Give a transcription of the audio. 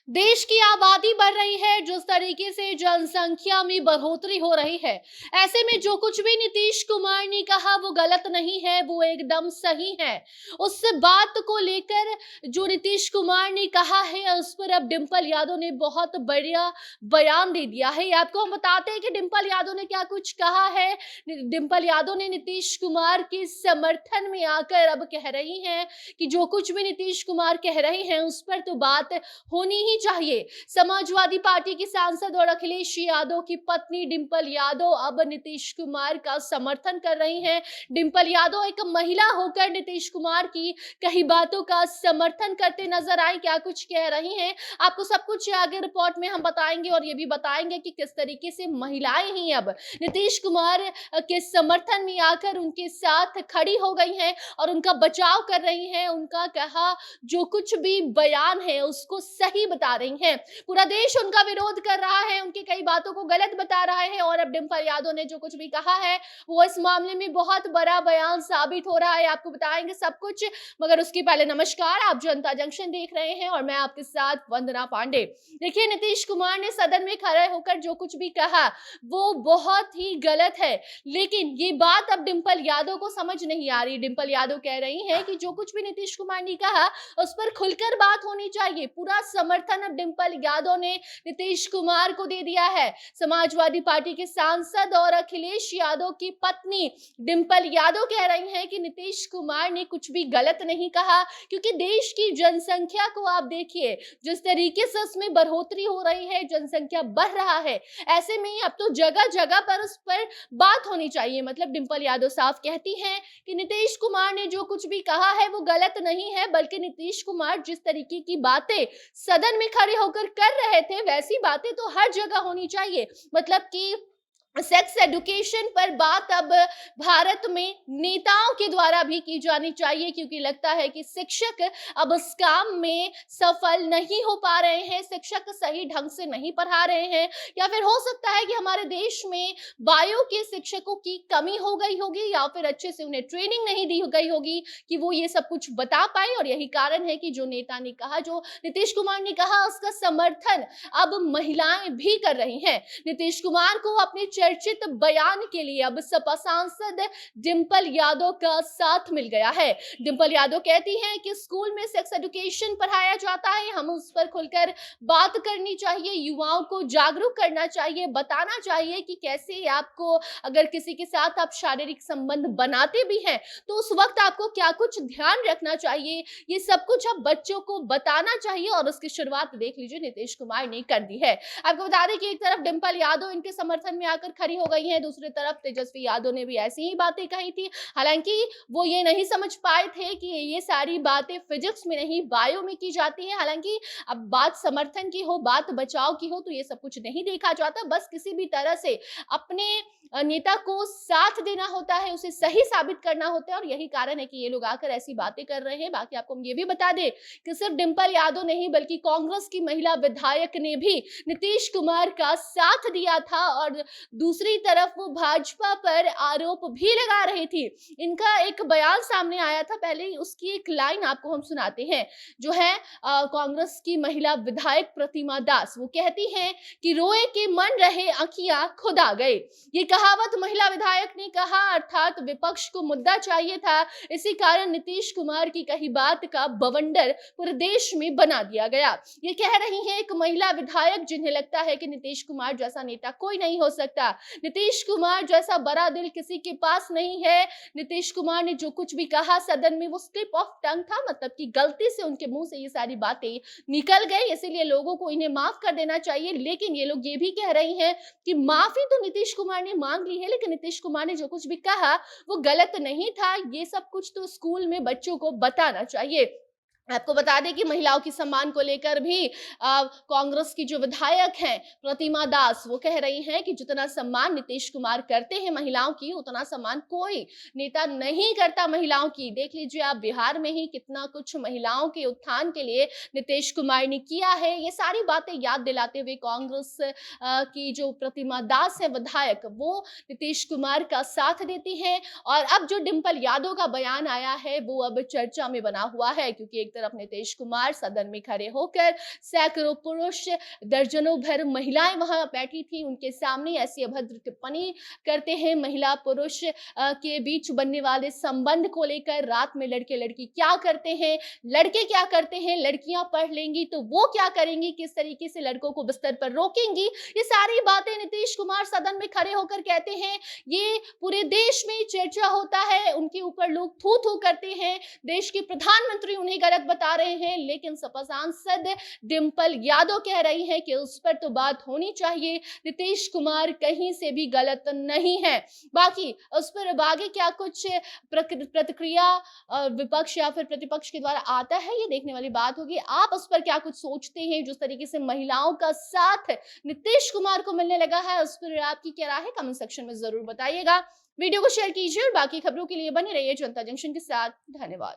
देश की आबादी बढ़ रही है, जिस तरीके से जनसंख्या में बढ़ोतरी हो रही है, ऐसे में जो कुछ भी नीतीश कुमार ने कहा वो गलत नहीं है, वो एकदम सही है। उस बात को लेकर जो नीतीश कुमार ने कहा है, उस पर अब डिंपल यादव ने बहुत बढ़िया बयान दे दिया है। आपको हम बताते हैं कि डिंपल यादव ने क्या कुछ कहा है। डिंपल यादव ने नीतीश कुमार के समर्थन में आकर अब कह रही हैं कि जो कुछ भी नीतीश कुमार कह रहे हैं उस पर तो बात होनी ही चाहिए। समाजवादी पार्टी की सांसद और अखिलेश यादव की पत्नी डिंपल यादव अब नीतीश कुमार का समर्थन कर रही हैं। डिंपल यादव एक महिला होकर नीतीश कुमार की कई बातों का समर्थन करते नजर आई। क्या कुछ कह रही हैं, आपको सब कुछ आगे रिपोर्ट में हम बताएंगे और ये भी बताएंगे कि किस तरीके से महिलाएं ही अब नीतीश कुमार के समर्थन में आकर उनके साथ खड़ी हो गई हैं और उनका बचाव कर रही हैं। उनका कहा जो कुछ भी बयान है उसको सही बता रही हैं। पूरा देश उनका विरोध कर रहा है, उनकी कई बातों को गलत बता रहा है और अब डिंपल यादव ने जो कुछ भी कहा है वो इस मामले में बहुत बड़ा बयान साबित हो रहा है। आपको बताएंगे सब कुछ, मगर उसके पहले नमस्कार, आप जनता जंक्शन देख रहे हैं और मैं आपके साथ वंदना पांडे। देखिए, नीतीश कुमार ने सदन में खड़े होकर जो कुछ भी कहा वो बहुत ही गलत है, लेकिन ये बात अब डिंपल यादव को समझ नहीं आ रही। डिंपल यादव कह रही हैं कि जो कुछ भी नीतीश कुमार ने कहा उस पर खुलकर बात होनी चाहिए। पूरा समर्थन अब डिंपल यादव ने नीतीश कुमार को दे दिया है। समाजवादी पार्टी के सांसद और अखिलेश यादव की पत्नी डिंपल यादव कह रही हैं कि नीतीश कुमार ने कुछ भी गलत नहीं कहा, क्योंकि देश की जनसंख्या को आप देखिए, जिस तरीके से उसमें बढ़ोतरी हो रही है, जनसंख्या बढ़ रहा है, ऐसे में अब तो जगह जगह पर उस पर बात होनी चाहिए। मतलब डिंपल यादव साफ कहती हैं कि नीतीश कुमार ने जो कुछ भी कहा है वो गलत नहीं है, बल्कि नीतीश कुमार जिस तरीके की बातें सदन में खड़े होकर कर रहे थे वैसी बातें तो हर जगह होनी चाहिए। मतलब कि सेक्स एजुकेशन पर बात अब भारत में नेताओं के द्वारा भी की जानी चाहिए, क्योंकि लगता है कि शिक्षक अब इस काम में सफल नहीं हो पा रहे हैं, शिक्षक सही ढंग से नहीं पढ़ा रहे हैं, या फिर हो सकता है कि हमारे देश में बायो के शिक्षकों की कमी हो गई होगी, या फिर अच्छे से उन्हें ट्रेनिंग नहीं दी गई होगी कि वो ये सब कुछ बता पाए। और यही कारण है कि जो नेता ने कहा, जो नीतीश कुमार ने कहा, उसका समर्थन अब महिलाएं भी कर रही हैं। नीतीश कुमार को अपने चर्चित बयान के लिए अब सपा सांसद डिंपल यादव का साथ मिल गया है। डिंपल यादव कहती हैं कि स्कूल में सेक्स एजुकेशन पढ़ाया जाता है, हम उस पर खुलकर बात करनी चाहिए, युवाओं को जागरूक करना चाहिए, बताना चाहिए कि कैसे आपको अगर किसी के साथ आप शारीरिक संबंध बनाते भी हैं तो उस वक्त आपको क्या कुछ ध्यान रखना चाहिए, ये सब कुछ अब बच्चों को बताना चाहिए। और उसकी शुरुआत देख लीजिए नीतीश कुमार ने कर दी है। आपको बता दें कि एक तरफ डिंपल यादव इनके समर्थन में आकर खड़ी हो गई हैं, दूसरी तरफ तेजस्वी यादव ने भी ऐसी ही बातें कही थी। हालांकि वो ये नहीं समझ पाए थे कि ये सारी बातें फिजिक्स में नहीं बायो में की जाती हैं। हालांकि अब बात समर्थन की हो, बात बचाव की हो, तो ये सब कुछ नहीं देखा जाता, बस किसी भी तरह से अपने नेता को साथ देना होता है, उसे सही साबित करना होता है, और यही कारण है कि ये लोग आकर ऐसी बातें कर रहे हैं। बाकी आपको हम ये भी बता दें कि सिर्फ डिंपल यादव नहीं बल्कि कांग्रेस की महिला विधायक ने भी नीतीश कुमार का साथ दिया था और दूसरी तरफ वो भाजपा पर आरोप भी लगा रही थी। इनका एक बयान सामने आया था, पहले ही उसकी एक लाइन आपको हम सुनाते हैं। जो है कांग्रेस की महिला विधायक प्रतिमा दास, वो कहती हैं कि रोए के मन रहे आंखियां खुद आ गए। ये कहावत महिला विधायक ने कहा, अर्थात विपक्ष को मुद्दा चाहिए था, इसी कारण नीतीश कुमार की कही बात का बवंडर पूरे देश में बना दिया गया। ये कह रही हैं एक महिला विधायक जिन्हें लगता है कि नीतीश कुमार जैसा नेता कोई नहीं हो सकता, नीतीश कुमार जैसा बड़ा दिल किसी के पास नहीं है। नीतीश कुमार ने जो कुछ भी कहा सदन में वो स्लिप ऑफ टंग था, मतलब कि गलती से उनके मुंह से ये सारी बातें निकल गई, इसीलिए लोगों को इन्हें माफ कर देना चाहिए। लेकिन ये लोग ये भी कह रही हैं कि माफी तो नीतीश कुमार ने मांग ली है, लेकिन नीतीश कुमार ने जो कुछ भी कहा वो गलत नहीं था, ये सब कुछ तो स्कूल में बच्चों को बताना चाहिए। आपको बता दें कि महिलाओं की सम्मान को लेकर भी कांग्रेस की जो विधायक हैं प्रतिमा दास, वो कह रही हैं कि जितना सम्मान नीतीश कुमार करते हैं महिलाओं की, उतना सम्मान कोई नेता नहीं करता महिलाओं की। देख लीजिए आप बिहार में ही कितना कुछ महिलाओं के उत्थान के लिए नीतीश कुमार ने किया है। ये सारी बातें याद दिलाते हुए कांग्रेस की जो प्रतिमा दास है विधायक, वो नीतीश कुमार का साथ देती हैं। और अब जो डिंपल यादव का बयान आया है वो अब चर्चा में बना हुआ है, क्योंकि एक तरफ नीतीश कुमार सदन में खड़े होकर सैकड़ों पुरुष, दर्जनों भर महिलाएं वहां बैठी थी, उनके सामने ऐसी अभद्र टिप्पणी करते हैं। महिला पुरुष के बीच बनने वाले संबंध को लेकर रात में लड़के लड़की क्या करते हैं, लड़के क्या करते हैं, लड़कियां पढ़ लेंगी तो वो क्या करेंगी, किस तरीके से लड़कों को बिस्तर पर रोकेंगी, ये सारी बातें नीतीश कुमार सदन में खड़े होकर कहते हैं। ये पूरे देश में चर्चा होता है, उनके ऊपर लोग थू थू करते हैं, देश के प्रधानमंत्री उन्हें गलत बता रहे हैं, लेकिन सपा सांसद डिंपल यादव कह रही है कि उस पर तो बात होनी चाहिए, नीतीश कुमार कहीं से भी गलत नहीं है। बाकी उस पर आगे क्या कुछ प्रतिक्रिया विपक्ष या फिर प्रतिपक्ष के द्वारा आता है, ये देखने वाली बात होगी। आप उस पर क्या कुछ सोचते हैं? जिस तरीके से महिलाओं का साथ नीतीश कुमार को मिलने लगा है, उस पर आपकी क्या राय है? कमेंट सेक्शन में जरूर बताइएगा। वीडियो को शेयर कीजिए और बाकी खबरों के लिए बने रहिए जनता जंक्शन के साथ। धन्यवाद।